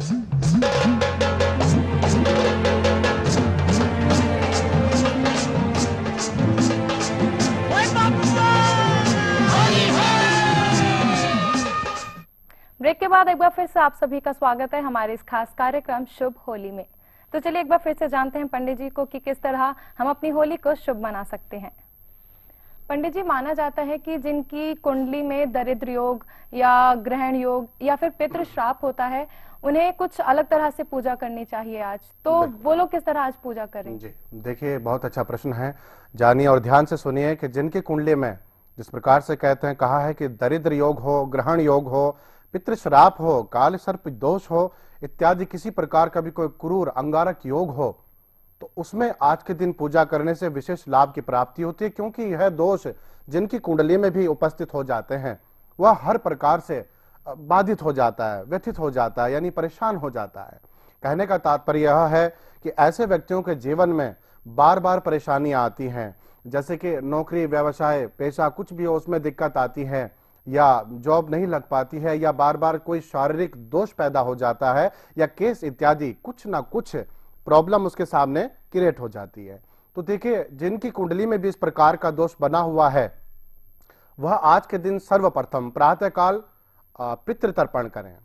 Break के बाद एक बार फिर से आप सभी का स्वागत है हमारे इस खास कार्यक्रम शुभ होली में। तो चलिए एक बार फिर से जानते हैं पंडित जी को कि किस तरह हम अपनी होली को शुभ बना सकते हैं। पंडित जी, माना जाता है कि जिनकी कुंडली में दरिद्र योग या ग्रहण योग या फिर पितृ श्राप होता है, उन्हें कुछ अलग तरह से पूजा करनी चाहिए आज। तो वो लोग किस तरह आज पूजा करें? जी देखिए, बहुत अच्छा प्रश्न है। जानिए और ध्यान से सुनिए कि जिनकी कुंडली में जिस प्रकार से कहते हैं, कहा है कि दरिद्र योग हो, ग्रहण योग हो, पितृ श्राप हो, काल सर्प दोष हो इत्यादि किसी प्रकार का भी कोई क्रूर अंगारक योग हो, तो उसमें आज के दिन पूजा करने से विशेष लाभ की प्राप्ति होती है, क्योंकि यह दोष जिनकी कुंडली में भी उपस्थित हो जाते हैं वह हर प्रकार से बाधित हो जाता है, व्यथित हो जाता है, यानी परेशान हो जाता है। कहने का तात्पर्य यह है कि ऐसे व्यक्तियों के जीवन में बार बार परेशानियां आती हैं, जैसे कि नौकरी, व्यवसाय, पेशा कुछ भी हो उसमें दिक्कत आती है, या जॉब नहीं लग पाती है, या बार बार कोई शारीरिक दोष पैदा हो जाता है, या केस इत्यादि कुछ ना कुछ प्रॉब्लम उसके सामने क्रिएट हो जाती है। तो देखिए, जिनकी कुंडली में भी इस प्रकार का दोष बना हुआ है वह आज के दिन सर्वप्रथम प्रातःकाल पितृतर्पण करें।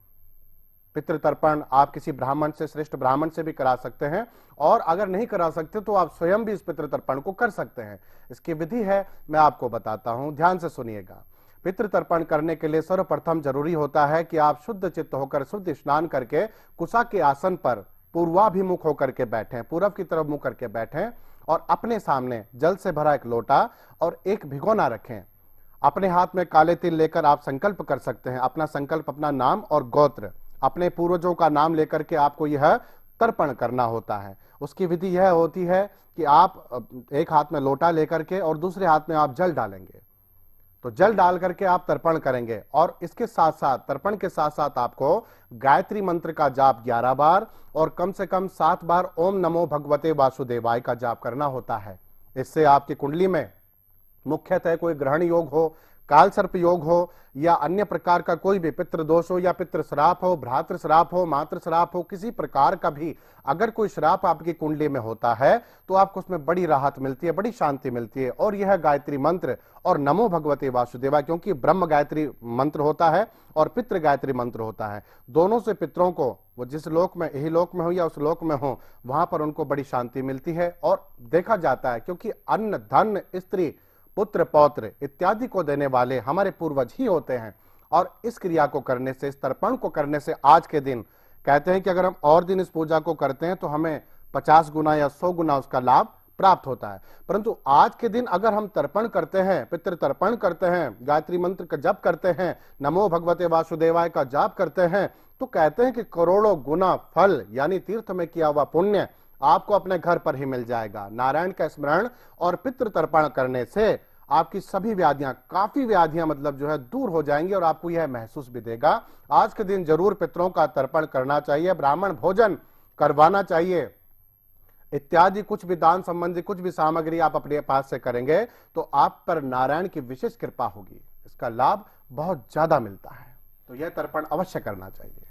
पितृतर्पण आप किसी ब्राह्मण से, श्रेष्ठ ब्राह्मण से भी करा सकते हैं, और अगर नहीं करा सकते तो आप स्वयं भी इस पितृतर्पण को कर सकते हैं। इसकी विधि है, मैं आपको बताता हूं, ध्यान से सुनिएगा। पितृतर्पण करने के लिए सर्वप्रथम जरूरी होता है कि आप शुद्ध चित्त होकर, शुद्ध स्नान करके कुशा के आसन पर पूर्वाभिमुख होकर के बैठें, पूर्व की तरफ मुंह करके बैठें, और अपने सामने जल से भरा एक लोटा और एक भिगोना रखें। अपने हाथ में काले तिल लेकर आप संकल्प कर सकते हैं। अपना संकल्प, अपना नाम और गोत्र, अपने पूर्वजों का नाम लेकर के आपको यह तर्पण करना होता है। उसकी विधि यह होती है कि आप एक हाथ में लोटा लेकर के और दूसरे हाथ में आप जल डालेंगे। तो जल डाल करके आप तर्पण करेंगे, और इसके साथ साथ, तर्पण के साथ साथ आपको गायत्री मंत्र का जाप 11 बार और कम से कम 7 बार ओम नमो भगवते वासुदेवाय का जाप करना होता है। इससे आपकी कुंडली में मुख्यतः कोई ग्रहण योग हो, काल सर्प योग हो, या अन्य प्रकार का कोई भी पितृ दोष हो, या पितृ श्राप हो, भ्रातृ श्राप हो, मातृ श्राप हो, किसी प्रकार का भी अगर कोई श्राप आपकी कुंडली में होता है तो आपको उसमें बड़ी राहत मिलती है, बड़ी शांति मिलती है। और यह गायत्री मंत्र और नमो भगवते वासुदेवा, क्योंकि ब्रह्म गायत्री मंत्र होता है और पितृ गायत्री मंत्र होता है, दोनों से पितरों को, वो जिस लोक में, यही लोक में हो या उस लोक में हो, वहां पर उनको बड़ी शांति मिलती है। और देखा जाता है, क्योंकि अन्न, धन, स्त्री, पुत्र, पौत्र इत्यादि को देने वाले हमारे पूर्वज ही होते हैं, और इस क्रिया को करने से, इस तर्पण को करने से आज के दिन कहते हैं कि अगर हम और दिन इस पूजा को करते हैं तो हमें 50 गुना या 100 गुना उसका लाभ प्राप्त होता है। परंतु आज के दिन अगर हम तर्पण करते हैं, पितृ तर्पण करते हैं, गायत्री मंत्र का जप करते हैं, नमो भगवते वासुदेवाय का जाप करते हैं, तो कहते हैं कि करोड़ों गुना फल, यानी तीर्थ में किया हुआ पुण्य आपको अपने घर पर ही मिल जाएगा। नारायण का स्मरण और पितृ तर्पण करने से आपकी सभी व्याधियां, काफी व्याधियां मतलब जो है दूर हो जाएंगी, और आपको यह महसूस भी देगा। आज के दिन जरूर पितरों का तर्पण करना चाहिए, ब्राह्मण भोजन करवाना चाहिए, इत्यादि कुछ भी दान संबंधी कुछ भी सामग्री आप अपने पास से करेंगे तो आप पर नारायण की विशेष कृपा होगी, इसका लाभ बहुत ज्यादा मिलता है। तो यह तर्पण अवश्य करना चाहिए।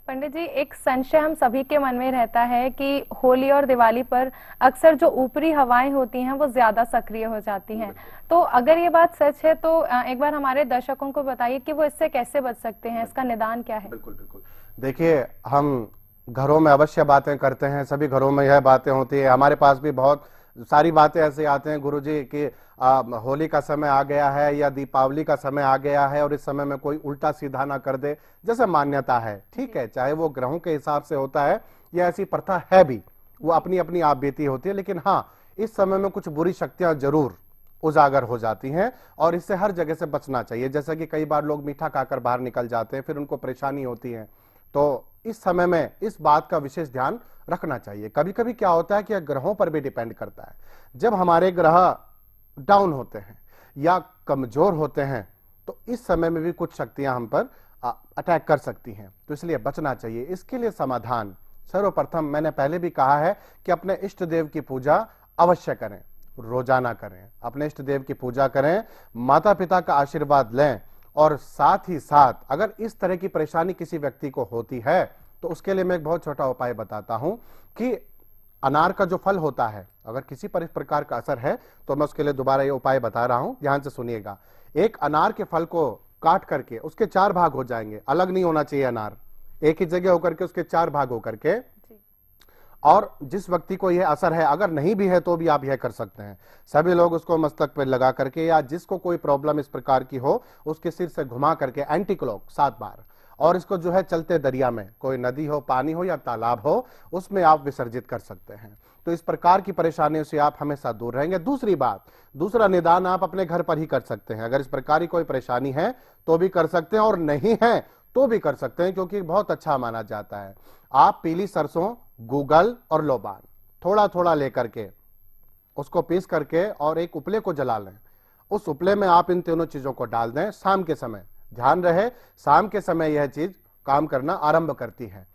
पंडित जी, एक संशय हम सभी के मन में रहता है कि होली और दिवाली पर अक्सर जो ऊपरी हवाएं होती हैं वो ज्यादा सक्रिय हो जाती हैं। तो अगर ये बात सच है तो एक बार हमारे दर्शकों को बताइए कि वो इससे कैसे बच सकते हैं, इसका निदान क्या है? बिल्कुल बिल्कुल। देखिए, हम घरों में अवश्य बातें करते हैं, सभी घरों में यह बातें होती है। हमारे पास भी बहुत सारी बातें ऐसे आते हैं, गुरुजी, कि होली का समय आ गया है या दीपावली का समय आ गया है और इस समय में कोई उल्टा सीधा ना कर दे, जैसे मान्यता है। ठीक है, चाहे वो ग्रहों के हिसाब से होता है या ऐसी प्रथा है भी, वो अपनी अपनी आप बीती होती है, लेकिन हाँ, इस समय में कुछ बुरी शक्तियां जरूर उजागर हो जाती हैं और इससे हर जगह से बचना चाहिए। जैसे कि कई बार लोग मीठा खाकर बाहर निकल जाते हैं, फिर उनको परेशानी होती है, तो इस समय में इस बात का विशेष ध्यान रखना चाहिए। कभी कभी क्या होता है कि ग्रहों पर भी डिपेंड करता है, जब हमारे ग्रह डाउन होते हैं या कमजोर होते हैं तो इस समय में भी कुछ शक्तियां हम पर अटैक कर सकती हैं, तो इसलिए बचना चाहिए। इसके लिए समाधान सर्वप्रथम मैंने पहले भी कहा है कि अपने इष्ट देव की पूजा अवश्य करें, रोजाना करें, अपने इष्ट देव की पूजा करें, माता पिता का आशीर्वाद लें, और साथ ही साथ अगर इस तरह की परेशानी किसी व्यक्ति को होती है तो उसके लिए मैं एक बहुत छोटा उपाय बताता हूं कि अनार का जो फल होता है, अगर किसी पर इस प्रकार का असर है तो मैं उसके लिए दोबारा ये उपाय बता रहा हूं, ध्यान से सुनिएगा। एक अनार के फल को काट करके उसके 4 भाग हो जाएंगे, अलग नहीं होना चाहिए अनार, एक ही जगह होकर के उसके 4 भाग होकर के। और जिस व्यक्ति को यह असर है, अगर नहीं भी है तो भी आप यह कर सकते हैं, सभी लोग उसको मस्तक पर लगा करके या जिसको कोई प्रॉब्लम इस प्रकार की हो उसके सिर से घुमा करके एंटी क्लॉक 7 बार, और इसको जो है चलते दरिया में, कोई नदी हो, पानी हो या तालाब हो, उसमें आप विसर्जित कर सकते हैं। तो इस प्रकार की परेशानियों से आप हमेशा दूर रहेंगे। दूसरी बात, दूसरा निदान आप अपने घर पर ही कर सकते हैं। अगर इस प्रकार की कोई परेशानी है तो भी कर सकते हैं, और नहीं है तो भी कर सकते हैं, क्योंकि बहुत अच्छा माना जाता है। आप पीली सरसों, गूगल और लोबान थोड़ा थोड़ा लेकर के उसको पीस करके और एक उपले को जला लें। उस उपले में आप इन तीनों चीजों को डाल दें शाम के समय। ध्यान रहे, शाम के समय यह चीज काम करना आरंभ करती है।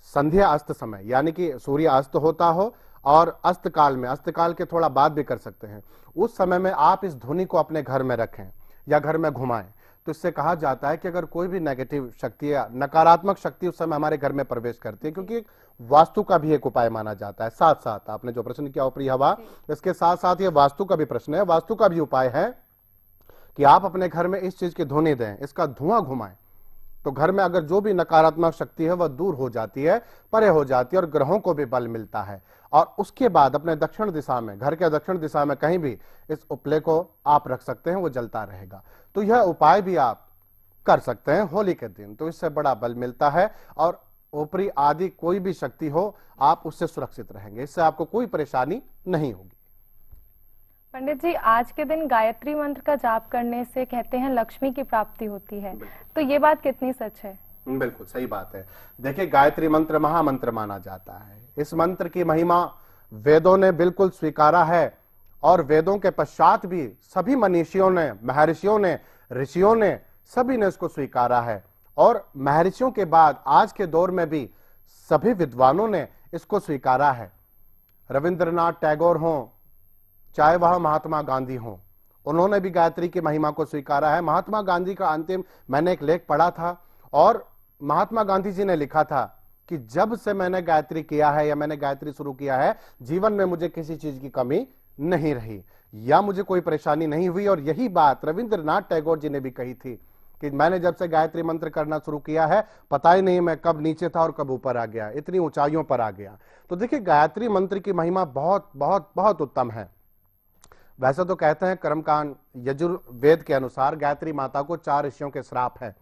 संध्या अस्त समय, यानी कि सूर्य अस्त होता हो और अस्त काल में, अस्त काल के थोड़ा बाद भी कर सकते हैं, उस समय में आप इस धुनी को अपने घर में रखें या घर में घुमाएं। तो इससे कहा जाता है कि अगर कोई भी नेगेटिव शक्ति या नकारात्मक शक्ति उस समय हमारे घर में प्रवेश करती है, क्योंकि वास्तु का भी एक उपाय माना जाता है। साथ साथ आपने जो प्रश्न किया ऊपरी हवा, इसके साथ साथ ये वास्तु का भी प्रश्न है। वास्तु का भी उपाय है कि आप अपने घर में इस चीज की ध्वनि दें, इसका धुआं घुमाएं, तो घर में अगर जो भी नकारात्मक शक्ति है वह दूर हो जाती है, परे हो जाती है, और ग्रहों को भी बल मिलता है। और उसके बाद अपने दक्षिण दिशा में, घर के दक्षिण दिशा में कहीं भी इस उपले को आप रख सकते हैं, वो जलता रहेगा। तो यह उपाय भी आप कर सकते हैं होली के दिन, तो इससे बड़ा बल मिलता है और ऊपरी आदि कोई भी शक्ति हो आप उससे सुरक्षित रहेंगे, इससे आपको कोई परेशानी नहीं होगी। पंडित जी, आज के दिन गायत्री मंत्र का जाप करने से कहते हैं लक्ष्मी की प्राप्ति होती है, तो ये बात कितनी सच है? बिल्कुल सही बात है। देखिए, गायत्री मंत्र महामंत्र माना जाता है। इस मंत्र की महिमा वेदों ने बिल्कुल स्वीकारा है, और वेदों के पश्चात भी सभी मनीषियों ने, महर्षियों ने, ऋषियों ने, सभी ने इसको स्वीकारा है। और महर्षियों के बाद आज के दौर में भी सभी विद्वानों ने इसको स्वीकारा है। रविंद्रनाथ टैगोर हों, चाहे वह महात्मा गांधी हों, उन्होंने भी गायत्री की महिमा को स्वीकारा है। महात्मा गांधी का अंतिम मैंने एक लेख पढ़ा था, और महात्मा गांधी जी ने लिखा था कि जब से मैंने गायत्री किया है या मैंने गायत्री शुरू किया है, जीवन में मुझे किसी चीज की कमी नहीं रही या मुझे कोई परेशानी नहीं हुई। और यही बात रविंद्रनाथ टैगोर जी ने भी कही थी कि मैंने जब से गायत्री मंत्र करना शुरू किया है, पता ही नहीं मैं कब नीचे था और कब ऊपर आ गया, इतनी ऊंचाइयों पर आ गया। तो देखिए, गायत्री मंत्र की महिमा बहुत बहुत बहुत उत्तम है। वैसे तो कहते हैं कर्मकांड यजुर्वेद के अनुसार गायत्री माता को 4 ऋषियों के श्राप है,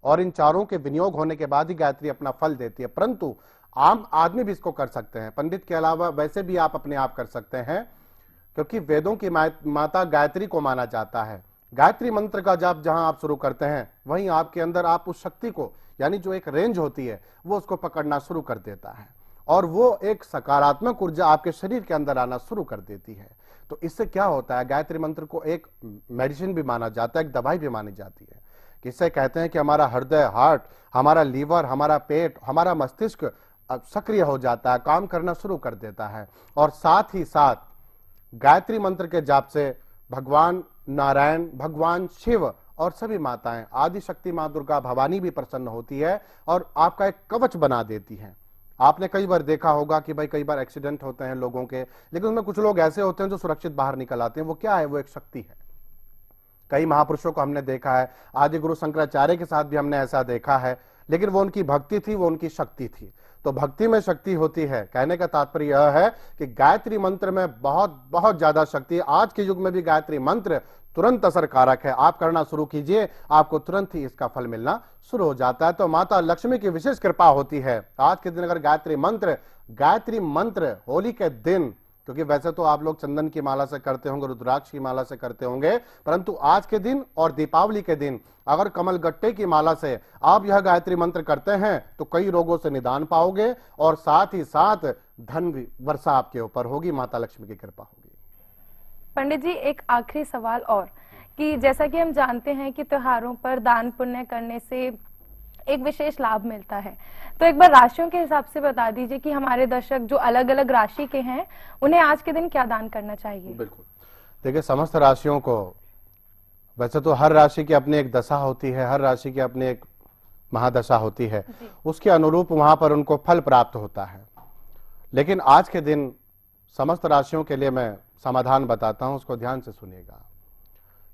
और इन चारों के विनियोग होने के बाद ही गायत्री अपना फल देती है। परंतु आम आदमी भी इसको कर सकते हैं, पंडित के अलावा वैसे भी आप अपने आप कर सकते हैं, क्योंकि वेदों की माता गायत्री को माना जाता है। गायत्री मंत्र का जाप जहां आप शुरू करते हैं, वहीं आपके अंदर आप उस शक्ति को, यानी जो एक रेंज होती है, वो उसको पकड़ना शुरू कर देता है, और वो एक सकारात्मक ऊर्जा आपके शरीर के अंदर आना शुरू कर देती है। तो इससे क्या होता है, गायत्री मंत्र को एक मेडिसिन भी माना जाता है, एक दवाई भी मानी जाती है। किससे कहते हैं कि हमारा हृदय, हार्ट, हमारा लीवर, हमारा पेट, हमारा मस्तिष्क सक्रिय हो जाता है, काम करना शुरू कर देता है। और साथ ही साथ गायत्री मंत्र के जाप से भगवान नारायण, भगवान शिव और सभी माताएं, आदि शक्ति मां दुर्गा, भवानी भी प्रसन्न होती है और आपका एक कवच बना देती है। आपने कई बार देखा होगा कि भाई कई बार एक्सीडेंट होते हैं लोगों के, लेकिन उनमें कुछ लोग ऐसे होते हैं जो सुरक्षित बाहर निकल आते हैं। वो क्या है? वो एक शक्ति है। कई महापुरुषों को हमने देखा है, आदि गुरु शंकराचार्य के साथ भी हमने ऐसा देखा है, लेकिन वो उनकी भक्ति थी, वो उनकी शक्ति थी। तो भक्ति में शक्ति होती है। कहने का तात्पर्य यह है कि गायत्री मंत्र में बहुत बहुत ज्यादा शक्ति है। आज के युग में भी गायत्री मंत्र तुरंत असरकारक है। आप करना शुरू कीजिए, आपको तुरंत ही इसका फल मिलना शुरू हो जाता है। तो माता लक्ष्मी की विशेष कृपा होती है। आज के दिन अगर गायत्री मंत्र होली के दिन, क्योंकि वैसे तो आप लोग चंदन की माला से करते होंगे, रुद्राक्ष की माला से करते होंगे, परंतु आज के दिन और दीपावली के दिन अगर कमल गट्टे की माला से आप यह गायत्री मंत्र करते हैं तो कई रोगों से निदान पाओगे, और साथ ही साथ धन वर्षा आपके ऊपर होगी, माता लक्ष्मी की कृपा होगी। पंडित जी, एक आखिरी सवाल और, कि जैसा कि हम जानते हैं कि त्योहारों पर दान पुण्य करने से एक विशेष लाभ मिलता है, तो एक बार राशियों के हिसाब से बता दीजिए कि हमारे दर्शक जो अलग अलग राशि के हैं उन्हें आज के दिन क्या दान करना चाहिए? बिल्कुल, देखिए समस्त राशियों को, वैसे तो हर राशि की अपनी एक दशा होती है, हर राशि की अपनी एक महादशा होती है उसके अनुरूप वहां पर उनको फल प्राप्त होता है। लेकिन आज के दिन समस्त राशियों के लिए मैं समाधान बताता हूं, उसको ध्यान से सुनिएगा।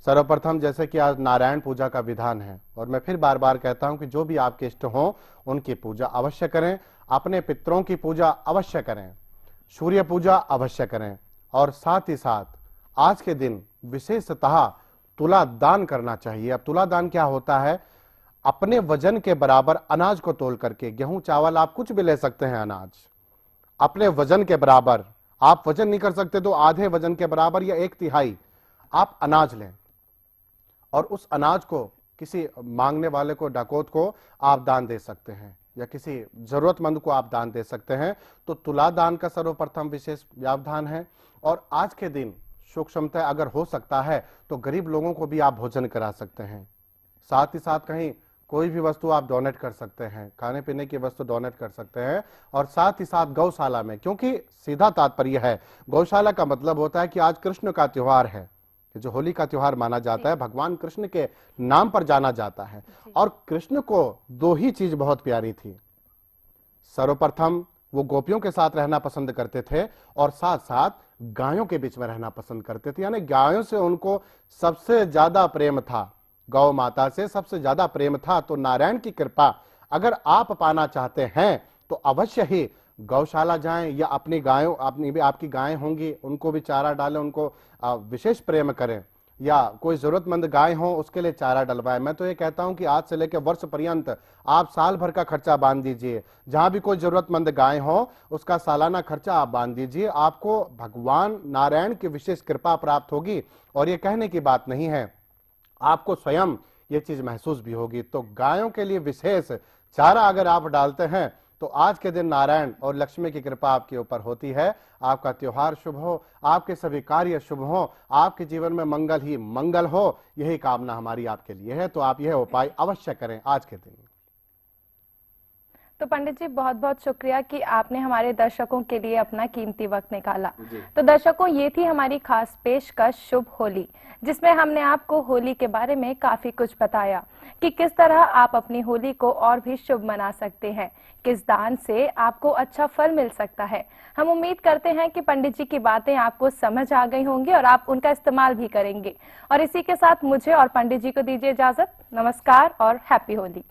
सर्वप्रथम जैसे कि आज नारायण पूजा का विधान है, और मैं फिर बार बार कहता हूं कि जो भी आपके इष्ट हों उनकी पूजा अवश्य करें, अपने पितरों की पूजा अवश्य करें, सूर्य पूजा अवश्य करें, और साथ ही साथ आज के दिन विशेषतः तुला दान करना चाहिए। अब तुला दान क्या होता है? अपने वजन के बराबर अनाज को तोल करके, गेहूं चावल आप कुछ भी ले सकते हैं, अनाज अपने वजन के बराबर, आप वजन नहीं कर सकते तो आधे वजन के बराबर या 1/3 आप अनाज लें, और उस अनाज को किसी मांगने वाले को, डाकोत को आप दान दे सकते हैं, या किसी जरूरतमंद को आप दान दे सकते हैं। तो तुला दान का सर्वप्रथम विशेष व्यवधान है। और आज के दिन सूक्ष्मतः अगर हो सकता है तो गरीब लोगों को भी आप भोजन करा सकते हैं। साथ ही साथ कहीं कोई भी वस्तु आप डोनेट कर सकते हैं, खाने पीने की वस्तु डोनेट कर सकते हैं। और साथ ही साथ गौशाला में, क्योंकि सीधा तात्पर्य है, गौशाला का मतलब होता है कि आज कृष्ण का त्योहार है, जो होली का त्योहार माना जाता है, भगवान कृष्ण के नाम पर जाना जाता है। और कृष्ण को 2 ही चीज बहुत प्यारी थी। सर्वप्रथम वो गोपियों के साथ रहना पसंद करते थे, और साथ साथ गायों के बीच में रहना पसंद करते थे, यानी गायों से उनको सबसे ज्यादा प्रेम था, गौ माता से सबसे ज्यादा प्रेम था। तो नारायण की कृपा अगर आप पाना चाहते हैं तो अवश्य ही गौशाला जाएं, या अपनी गायों, अपनी भी आपकी गायें होंगी उनको भी चारा डालें, उनको विशेष प्रेम करें, या कोई जरूरतमंद गाय हो उसके लिए चारा डलवाएं। मैं तो ये कहता हूं कि आज से लेकर वर्ष पर्यंत आप साल भर का खर्चा बांध दीजिए, जहां भी कोई जरूरतमंद गाय हो उसका सालाना खर्चा आप बांध दीजिए, आपको भगवान नारायण की विशेष कृपा प्राप्त होगी। और ये कहने की बात नहीं है, आपको स्वयं ये चीज महसूस भी होगी। तो गायों के लिए विशेष चारा अगर आप डालते हैं तो आज के दिन नारायण और लक्ष्मी की कृपा आपके ऊपर होती है। आपका त्योहार शुभ हो, आपके सभी कार्य शुभ हो, आपके जीवन में मंगल ही मंगल हो, यही कामना हमारी आपके लिए है। तो आप यह उपाय अवश्य करें आज के दिन। तो पंडित जी बहुत बहुत शुक्रिया कि आपने हमारे दर्शकों के लिए अपना कीमती वक्त निकाला। तो दर्शकों, ये थी हमारी खास पेशकश शुभ होली, जिसमें हमने आपको होली के बारे में काफी कुछ बताया कि किस तरह आप अपनी होली को और भी शुभ मना सकते हैं, किस दान से आपको अच्छा फल मिल सकता है। हम उम्मीद करते हैं कि पंडित जी की बातें आपको समझ आ गई होंगी और आप उनका इस्तेमाल भी करेंगे। और इसी के साथ मुझे और पंडित जी को दीजिए इजाजत। नमस्कार और हैप्पी होली।